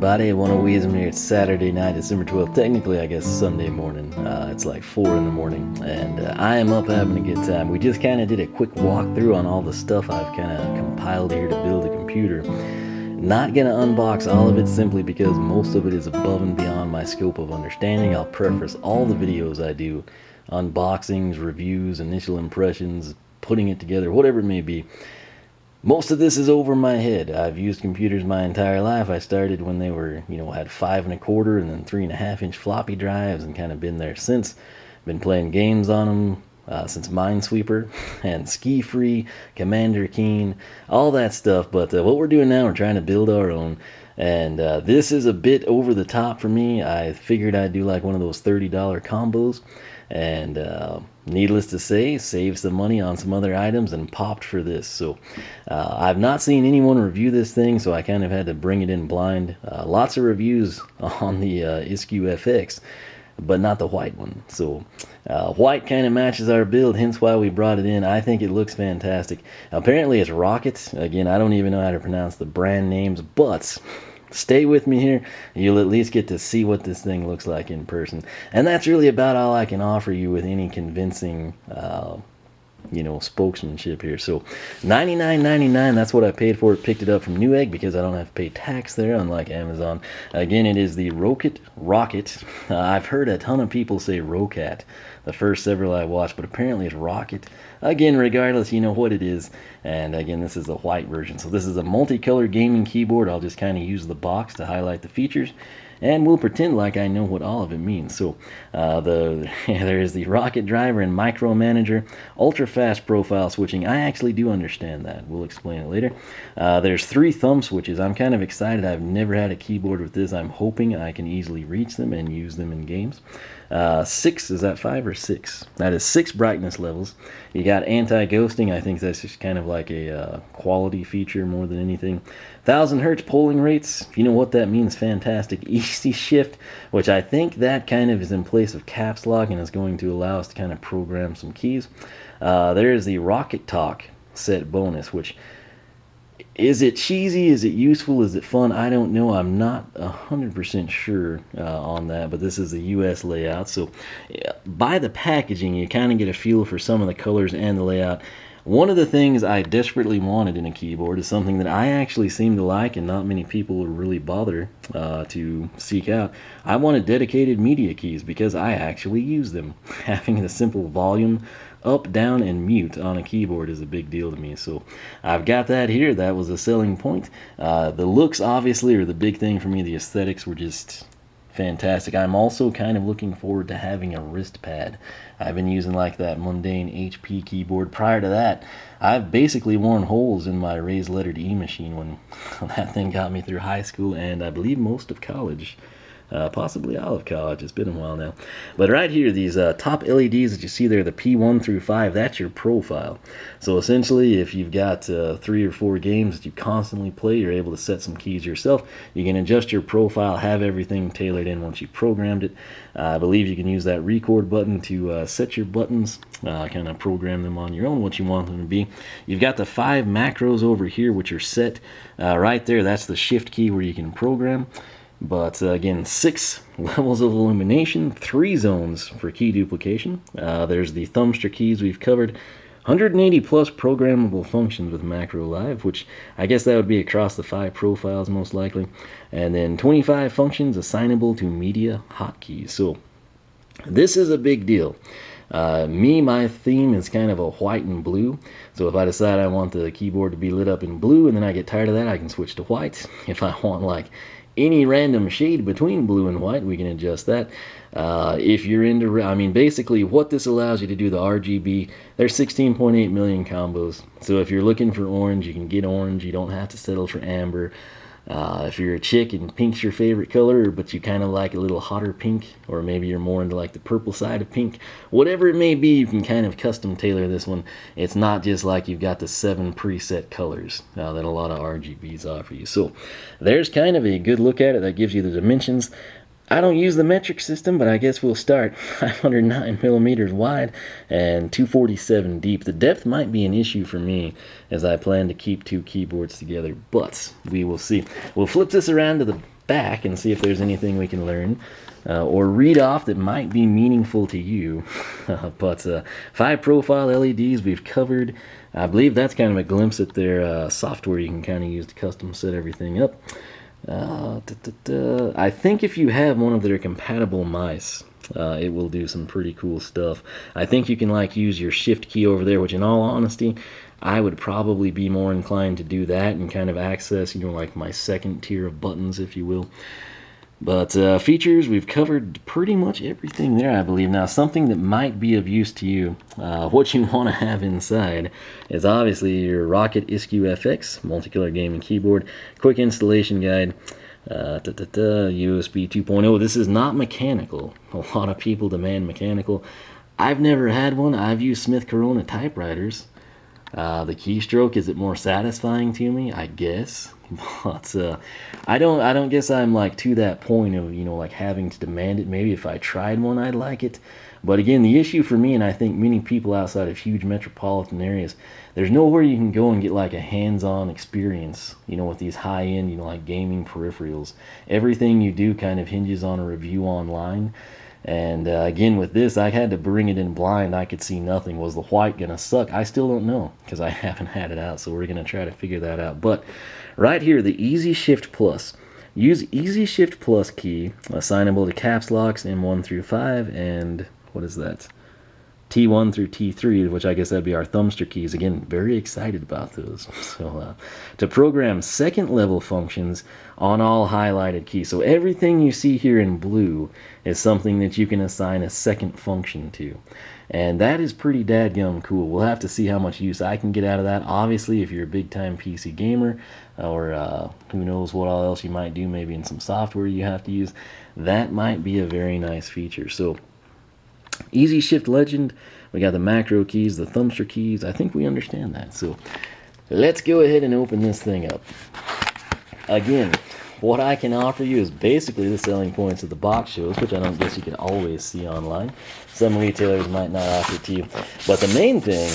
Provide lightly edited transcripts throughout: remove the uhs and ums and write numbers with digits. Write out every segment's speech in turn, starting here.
everybody. I want to welcome here. It's Saturday night, December 12th. Technically, I guess Sunday morning. It's like 4 in the morning, and I am up having a good time. We just kind of did a quick walkthrough on all the stuff I've kind of compiled here to build a computer. Not going to unbox all of it simply because most of it is above and beyond my scope of understanding. I'll preface all the videos I do, unboxings, reviews, initial impressions, putting it together, whatever it may be. Most of this is over my head. I've used computers my entire life. I started when they were, had 5 1/4 and then 3.5-inch floppy drives, and kind of been there since. Been playing games on them since Minesweeper and Ski Free, Commander Keen, all that stuff. But what we're doing now, we're trying to build our own. And this is a bit over the top for me. I figured I'd do like one of those $30 combos. And needless to say, saved some money on some other items and popped for this. So I've not seen anyone review this thing, so I kind of had to bring it in blind. Lots of reviews on the ISKU FX, but not the white one. So white kind of matches our build, hence why we brought it in. I think it looks fantastic. Apparently it's Roccat. Again, I don't even know how to pronounce the brand names, but stay with me here. You'll at least get to see what this thing looks like in person. And that's really about all I can offer you with any convincing spokesmanship here. So $99.99, that's what I paid for it. Picked it up from Newegg because I don't have to pay tax there, unlike Amazon. Again, it is the Roccat. I've heard a ton of people say Roccat the first several I watched, but apparently it's Roccat. Again, regardless, you know what it is. And again, this is the white version. So this is a multicolored gaming keyboard. I'll just kind of use the box to highlight the features, and we'll pretend like I know what all of it means. So there is the Roccat driver and micromanager, ultra fast profile switching. I actually do understand that. We'll explain it later. There's 3 thumb switches. I'm kind of excited. I've never had a keyboard with this. I'm hoping I can easily reach them and use them in games. 6, is that 5 or 6? That is 6 brightness levels. You got anti-ghosting. I think that's just kind of like a quality feature more than anything. 1000 hertz polling rates. If you know what that means, fantastic. Easy shift, which I think that kind of is in place of caps lock and is going to allow us to kind of program some keys. There is the Roccat Talk set bonus, which, is it cheesy? Is it useful? Is it fun? I don't know. I'm not 100% sure on that, but this is the US layout. So by the packaging, you kind of get a feel for some of the colors and the layout. One of the things I desperately wanted in a keyboard is something that I actually seem to like and not many people would really bother to seek out. I wanted dedicated media keys because I actually use them. Having the simple volume, up, down, and mute on a keyboard is a big deal to me. So I've got that here. That was a selling point. The looks obviously are the big thing for me. The aesthetics were just fantastic. I'm also kind of looking forward to having a wrist pad. I've been using like that mundane HP keyboard. Prior to that, I've basically worn holes in my raised lettered E machine when that thing got me through high school and I believe most of college. Possibly all of college. It's been a while now. But right here, these top LEDs that you see there, the P1 through 5, that's your profile. So essentially, if you've got 3 or 4 games that you constantly play, you're able to set some keys yourself. You can adjust your profile, have everything tailored in once you programmed it. I believe you can use that record button to set your buttons, kind of program them on your own, what you want them to be. You've got the 5 macros over here, which are set right there. That's the shift key where you can program. But again, 6 levels of illumination, 3 zones for key duplication. There's the thumbster keys we've covered. 180 plus programmable functions with Macro Live, which I guess that would be across the 5 profiles most likely. And then 25 functions assignable to media hotkeys. So this is a big deal. My theme is kind of a white and blue. So if I decide I want the keyboard to be lit up in blue and then I get tired of that, I can switch to white. If I want like any random shade between blue and white, we can adjust that. If you're into, basically what this allows you to do, the RGB, there's 16.8 million combos. So if you're looking for orange, you can get orange. You don't have to settle for amber. If you're a chick and pink's your favorite color, but you kind of like a little hotter pink, or maybe you're more into like the purple side of pink, whatever it may be, you can kind of custom tailor this one. It's not just like you've got the 7 preset colors that a lot of RGBs offer you. So there's kind of a good look at it. That gives you the dimensions. I don't use the metric system, but I guess we'll start. 509 millimeters wide and 247 deep. The depth might be an issue for me as I plan to keep two keyboards together, but we will see. We'll flip this around to the back and see if there's anything we can learn or read off that might be meaningful to you. But 5 profile LEDs we've covered. I believe that's kind of a glimpse at their software you can kind of use to custom set everything up. I think if you have one of their compatible mice, it will do some pretty cool stuff. I think you can like use your shift key over there, which in all honesty, I would probably be more inclined to do that and kind of access, you know, like my second tier of buttons, if you will. But features, we've covered pretty much everything there, I believe. Now, something that might be of use to you, what you want to have inside is obviously your Roccat ISKU FX, multicolor gaming keyboard, quick installation guide, USB 2.0. This is not mechanical. A lot of people demand mechanical. I've never had one. I've used Smith Corona typewriters. The keystroke, is it more satisfying to me? I guess. But I don't guess I'm like to that point of, you know, like having to demand it. Maybe if I tried one I'd like it. But again, the issue for me, and I think many people outside of huge metropolitan areas, there's nowhere you can go and get like a hands-on experience, you know, with these high-end, you know, like gaming peripherals. Everything you do kind of hinges on a review online. And again, with this, I had to bring it in blind. I could see nothing. Was the white gonna suck? I still don't know because I haven't had it out, so we're gonna try to figure that out. But right here, the Easy Shift Plus. Use Easy Shift Plus key, assignable to caps locks M1 through 5, and what is that? T1 through T3, which I guess that'd be our thumbster keys. Again, very excited about those. So to program second level functions on all highlighted keys. So everything you see here in blue is something that you can assign a second function to. And that is pretty dadgum cool. We'll have to see how much use I can get out of that. Obviously, if you're a big time PC gamer, or who knows what all else you might do, maybe in some software you have to use, that might be a very nice feature. So Easy Shift Legend, we got the macro keys, the thumbster keys. I think we understand that. So let's go ahead and open this thing up. Again, what I can offer you is basically the selling points of the box shows, which I don't guess you can always see online. Some retailers might not offer it to you. But the main thing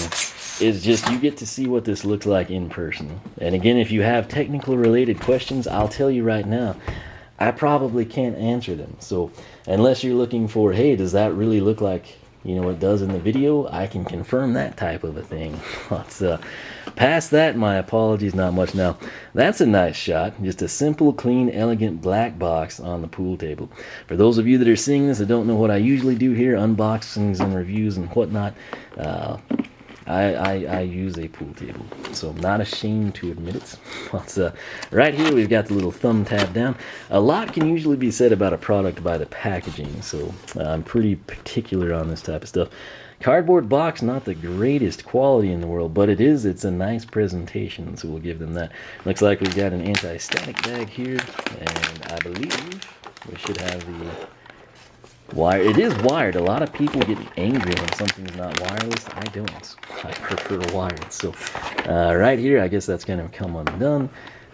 is just you get to see what this looks like in person. And again, if you have technical related questions, I'll tell you right now, I probably can't answer them. So unless you're looking for, hey, does that really look like, you know, it does in the video, I can confirm that type of a thing. But past that, my apologies, not much. Now, that's a nice shot. Just a simple, clean, elegant black box on the pool table. For those of you that are seeing this that don't know what I usually do here, unboxings and reviews and whatnot, I use a pool table, so I'm not ashamed to admit it. But right here we've got the little thumb tab down. A lot can usually be said about a product by the packaging, so I'm pretty particular on this type of stuff. Cardboard box, not the greatest quality in the world, but it's a nice presentation, so we'll give them that. Looks like we've got an anti-static bag here, and I believe we should have the wire. It is wired. A lot of people get angry when something's not wireless. I don't. I prefer wired. So right here, I guess that's going to come undone.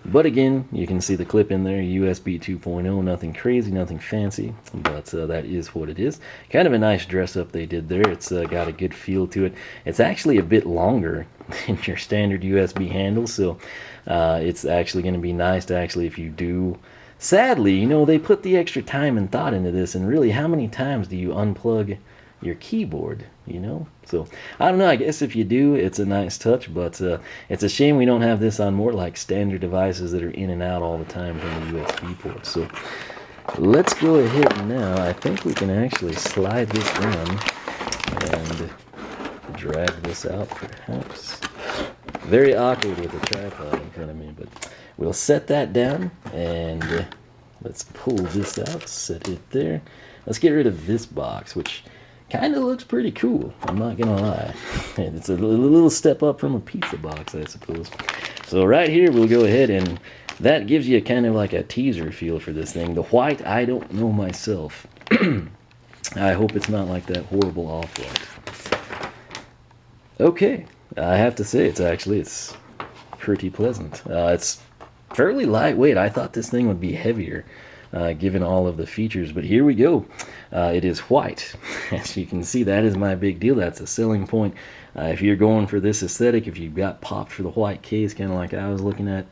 But again, you can see the clip in there, USB 2.0, nothing crazy, nothing fancy, but that is what it is. Kind of a nice dress up they did there. It's got a good feel to it. It's actually a bit longer than your standard USB handle, so it's actually going to be nice to actually, if you do. Sadly, you know, they put the extra time and thought into this, and really, how many times do you unplug your keyboard, you know? So, I don't know, I guess if you do, it's a nice touch, but it's a shame we don't have this on more like standard devices that are in and out all the time from the USB port. So, let's go ahead now. I think we can actually slide this down and drag this out, perhaps. Very awkward with a tripod in front of me, but we'll set that down, and let's pull this out, set it there. Let's get rid of this box, which kind of looks pretty cool, I'm not gonna lie. And it's a little step up from a pizza box, I suppose. So right here, we'll go ahead, and that gives you kind of like a teaser feel for this thing. The white, I don't know myself. I hope it's not like that horrible off-white. Okay, I have to say, it's pretty pleasant. It's fairly lightweight. I thought this thing would be heavier. given all of the features. But here we go. It is white. As you can see, that is my big deal. That's a selling point. If you're going for this aesthetic, if you've got popped for the white case, kind of like I was looking at,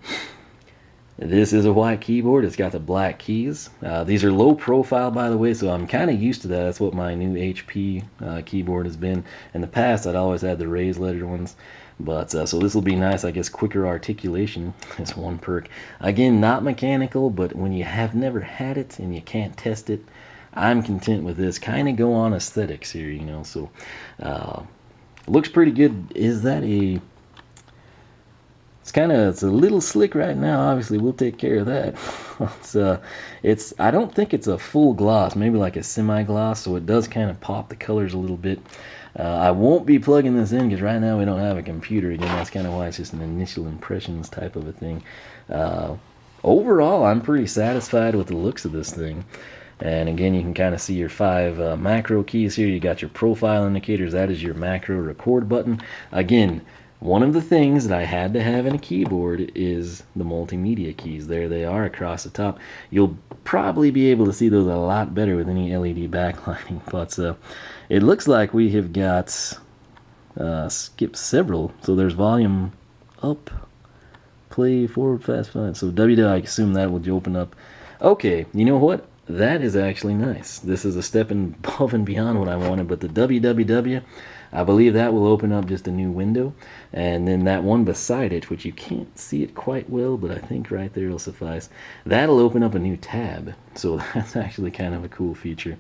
this is a white keyboard. It's got the black keys. These are low profile, by the way, so I'm kind of used to that. That's what my new HP keyboard has been. In the past, I'd always had the raised letter ones. But so this will be nice, I guess. Quicker articulation is one perk. Again, not mechanical, but when you have never had it and you can't test it, I'm content with this. Kind of go on aesthetics here, you know. So looks pretty good. Is that a... it's a little slick right now. Obviously, we'll take care of that. I don't think it's a full gloss, maybe like a semi-gloss, so it does kind of pop the colors a little bit. I won't be plugging this in because right now we don't have a computer. Again, that's kind of why it's just an initial impressions type of a thing. Overall, I'm pretty satisfied with the looks of this thing. And again, you can kind of see your 5 macro keys here. You got your profile indicators. That is your macro record button. Again, one of the things that I had to have in a keyboard is the multimedia keys. There they are across the top. You'll probably be able to see those a lot better with any LED backlighting. But it looks like we have got skipped several. So there's volume up, play, forward, fast, fast. So WW, I assume that would open up. Okay, you know what? That is actually nice. This is a step above and beyond what I wanted. But the WWW, I believe that will open up just a new window, and then that one beside it, which you can't see it quite well, but I think right there will suffice, that'll open up a new tab. So that's actually kind of a cool feature,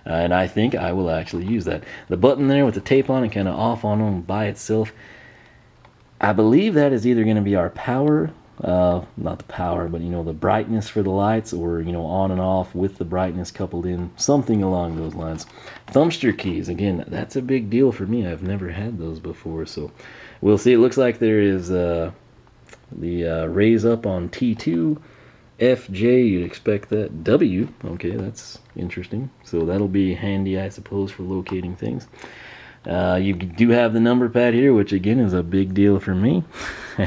and I think I will actually use that. The button there with the tape on it, kind of off on by itself, I believe that is either going to be our power, not the power, but you know, the brightness for the lights, or you know, on and off with the brightness coupled in, something along those lines. Thumbster keys, again, that's a big deal for me. I've never had those before, so we'll see. It looks like there is the raise up on T2, F, J, you'd expect that. W, okay, that's interesting. So that'll be handy, I suppose, for locating things. You do have the number pad here, which again is a big deal for me.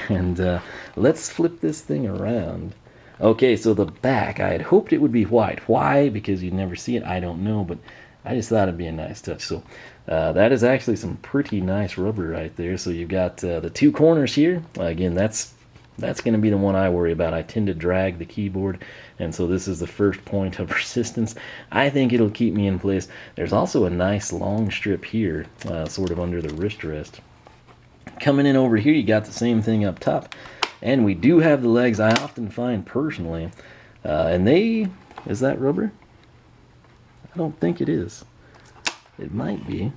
And let's flip this thing around. Okay, so the back, I had hoped it would be white. Why? Because you'd never see it, I don't know, but I just thought it'd be a nice touch. So that is actually some pretty nice rubber right there. So you've got the 2 corners here. Again, that's going to be the one I worry about. I tend to drag the keyboard, and so this is the first point of resistance. I think it'll keep me in place. There's also a nice long strip here, sort of under the wrist rest. Coming in over here, you got the same thing up top, and we do have the legs. I often find personally, and is that rubber? I don't think it is. It might be.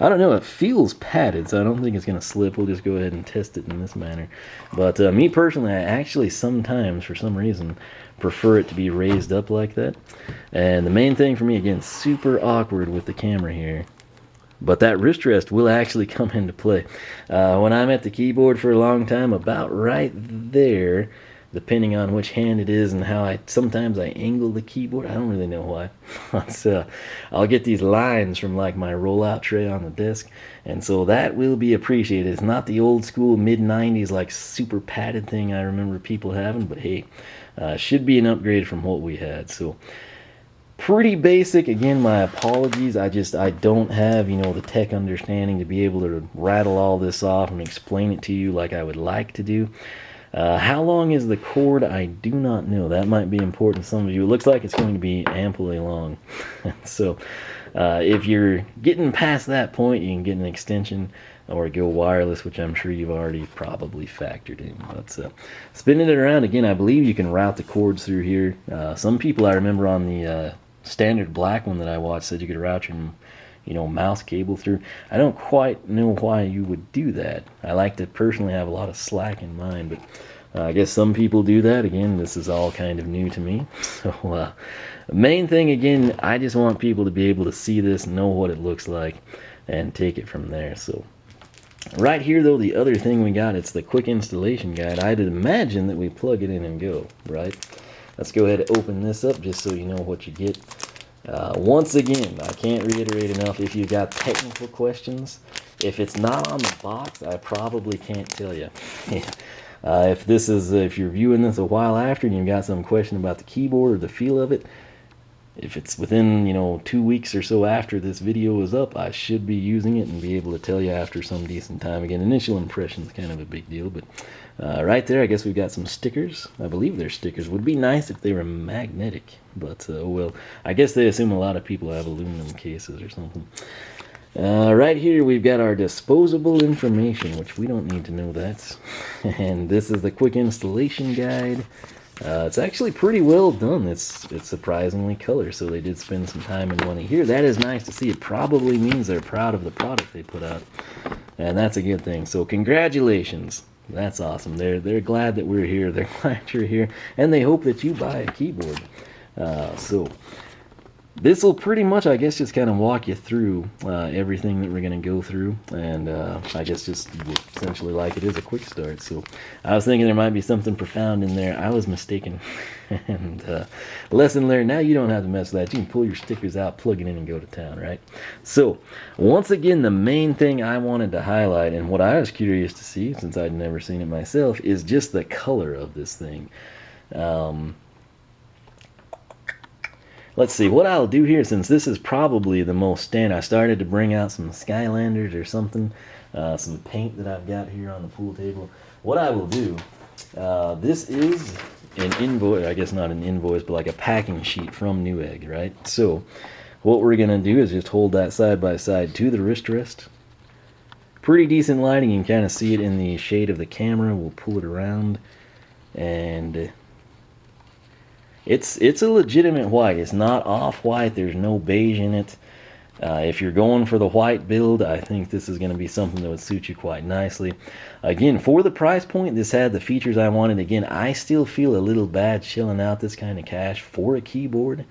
I don't know, it feels padded, so I don't think it's going to slip. We'll just go ahead and test it in this manner. But me personally, I actually sometimes, for some reason, prefer it to be raised up like that. And the main thing for me, again, super awkward with the camera here, but that wrist rest will actually come into play. When I'm at the keyboard for a long time, about right there, depending on which hand it is and how sometimes I angle the keyboard. I don't really know why. I'll get these lines from like my rollout tray on the desk, and so that will be appreciated. It's not the old school mid-90s like super padded thing I remember people having, but hey, should be an upgrade from what we had. So pretty basic. Again, my apologies. I don't have, you know, the tech understanding to be able to rattle all this off and explain it to you like I would like to do. How long is the cord? I do not know. That might be important to some of you. It looks like it's going to be amply long. So if you're getting past that point, you can get an extension or go wireless, which I'm sure you've already probably factored in. But spinning it around, again, I believe you can route the cords through here. Some people I remember on the standard black one that I watched said you could route your, you know, mouse cable through. I don't quite know why you would do that. I like to personally have a lot of slack in mind, but I guess some people do that. Again, this is all kind of new to me. So the main thing, again, I just want people to be able to see this, know what it looks like, and take it from there. So right here, though, the other thing we got, it's the quick installation guide. I'd imagine that we plug it in and go, right? Let's go ahead and open this up just so you know what you get. Once again, I can't reiterate enough, if you've got technical questions, if it's not on the box, I probably can't tell you. If you're viewing this a while after and you've got some question about the keyboard or the feel of it, if it's within 2 weeks or so after this video is up, I should be using it and be able to tell you after some decent time. Again, initial impression is kind of a big deal, but right there, I guess we've got some stickers. I believe they're stickers. Would be nice if they were magnetic, but oh well. I guess they assume a lot of people have aluminum cases or something. Right here we've got our disposable information, which we don't need to know that. And this is the quick installation guide. It's actually pretty well done. It's surprisingly color, so they did spend some time and money here. That is nice to see. It probably means they're proud of the product they put out, and that's a good thing. So congratulations. That's awesome. They're glad that we're here. They're glad you're here, and they hope that you buy a keyboard. So this will pretty much, I guess, just kind of walk you through everything that we're going to go through, and I guess just essentially like it is a quick start. So I was thinking there might be something profound in there. I was mistaken, and lesson learned. Now you don't have to mess with that. You can pull your stickers out, plug it in, and go to town, right? So once again, the main thing I wanted to highlight, and what I was curious to see, since I'd never seen it myself, is just the color of this thing. Let's see, what I'll do here, since this is probably the most standard, I started to bring out some Skylanders or something, some paint that I've got here on the pool table. What I will do, this is an invoice, I guess not an invoice, but like a packing sheet from Newegg, right? So what we're going to do is just hold that side by side to the wrist rest. Pretty decent lighting, you can kind of see it in the shade of the camera. We'll pull it around, and it's a legitimate white. It's not off-white. There's no beige in it. If you're going for the white build, I think this is going to be something that would suit you quite nicely. Again, for the price point, this had the features I wanted. Again, I still feel a little bad shelling out this kind of cash for a keyboard,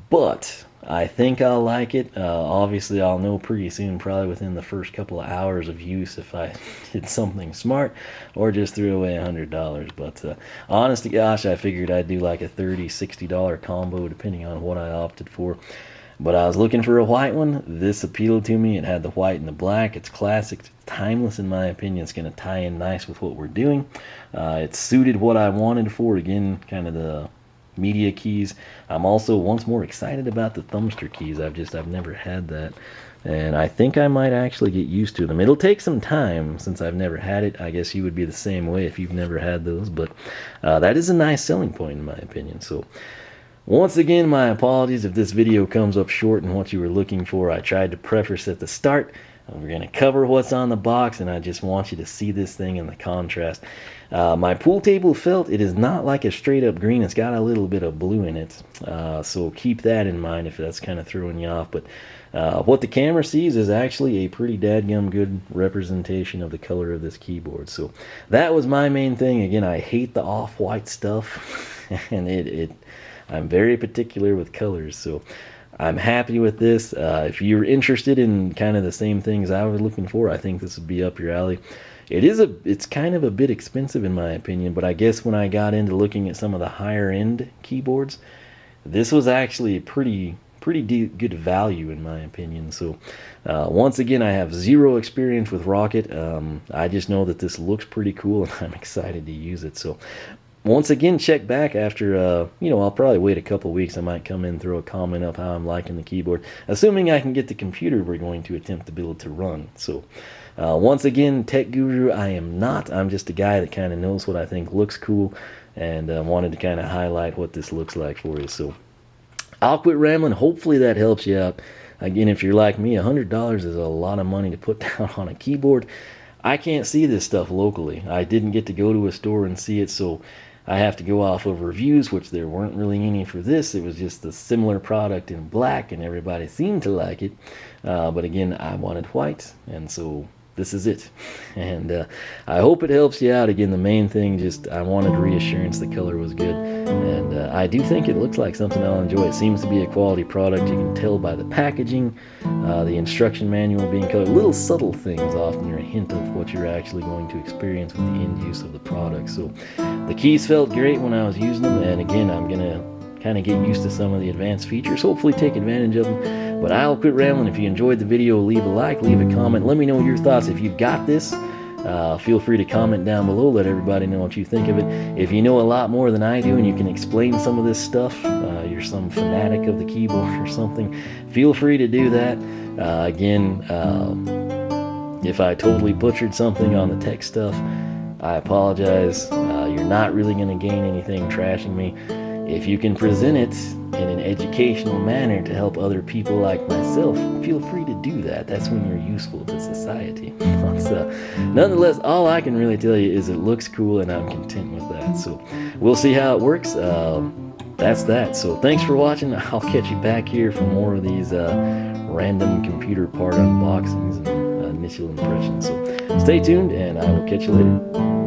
but I think I'll like it. Obviously, I'll know pretty soon, probably within the first couple of hours of use, if I did something smart or just threw away $100. But honest to gosh, I figured I'd do like a $30, $60 combo, depending on what I opted for. But I was looking for a white one. This appealed to me. It had the white and the black. It's classic. It's timeless, in my opinion. It's going to tie in nice with what we're doing. It suited what I wanted for. Again, kind of the media keys. I'm also once more excited about the thumbster keys. I've never had that, and I think I might actually get used to them. It'll take some time since I've never had it. I guess you would be the same way if you've never had those, but that is a nice selling point in my opinion. So once again, my apologies if this video comes up short in what you were looking for. I tried to preface at the start. We're going to cover what's on the box, and I just want you to see this thing in the contrast. My pool table felt, it is not like a straight up green. It's got a little bit of blue in it, so keep that in mind if that's kind of throwing you off. But what the camera sees is actually a pretty dadgum good representation of the color of this keyboard. So that was my main thing. Again, I hate the off-white stuff, and I'm very particular with colors, so I'm happy with this. If you're interested in kind of the same things I was looking for, I think this would be up your alley. It's kind of a bit expensive in my opinion, but I guess when I got into looking at some of the higher end keyboards, this was actually a pretty good value in my opinion. So once again, I have zero experience with Roccat. I just know that this looks pretty cool, and I'm excited to use it. So once again, check back after, I'll probably wait a couple weeks. I might come in and throw a comment up how I'm liking the keyboard, assuming I can get the computer we're going to attempt to build to run. So once again, tech guru I am not. I'm just a guy that kind of knows what I think looks cool, and wanted to kind of highlight what this looks like for you. So I'll quit rambling. Hopefully that helps you out. Again, if you're like me, $100 is a lot of money to put down on a keyboard. I can't see this stuff locally. I didn't get to go to a store and see it, so I have to go off of reviews, which there weren't really any for this. It was just a similar product in black, and everybody seemed to like it. But again, I wanted white, and so this is it. And I hope it helps you out. Again, the main thing, just I wanted reassurance the color was good. And I do think it looks like something I'll enjoy. It seems to be a quality product. You can tell by the packaging, the instruction manual being colored. Little subtle things often are a hint of what you're actually going to experience with the end use of the product. So the keys felt great when I was using them. And again, I'm going to kind of get used to some of the advanced features. Hopefully take advantage of them. But I'll quit rambling. If you enjoyed the video, leave a like, leave a comment. Let me know your thoughts. If you've got this, Feel free to comment down below, let everybody know what you think of it. If you know a lot more than I do and you can explain some of this stuff, you're some fanatic of the keyboard or something, feel free to do that. Again, if I totally butchered something on the tech stuff, I apologize. You're not really going to gain anything trashing me. If you can present it in an educational manner to help other people like myself, feel free to do that. That's when you're useful to society. So, nonetheless, all I can really tell you is it looks cool and I'm content with that. So we'll see how it works. That's that. So thanks for watching. I'll catch you back here for more of these random computer part unboxings and initial impressions. So stay tuned and I will catch you later.